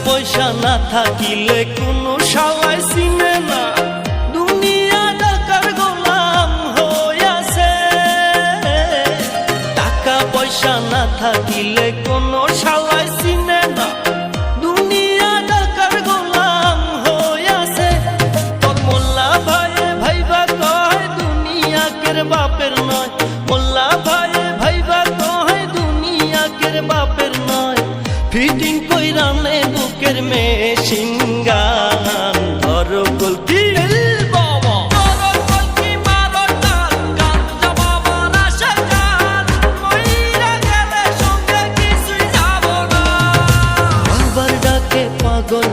পয়সা না থাকিলে কোনো শালায় চিনে না, দুনিয়া টাকার গোলাম হইয়াছে। টাকা পয়সা না থাকিলে কোনো শালায় চিনে না, দুনিয়া টাকার গোলাম হইয়াছে। তোর মোল্লা ভাইয়ে ভাইবা কয় দুনিয়া কের বাপের নয়, মোল্লা ভাইয়ে ভাইবা কয় দুনিয়া কের বাপের নয়। ফিটিং কইরা নে বুকের মেশিন গান, ধরো কলকি বাবা, ধরো কলকি মারো টান, গান জবাবার আশা গান, মইরা গেলে সঙ্গে কিছুই যাব না। বাবার ডাকে পাগল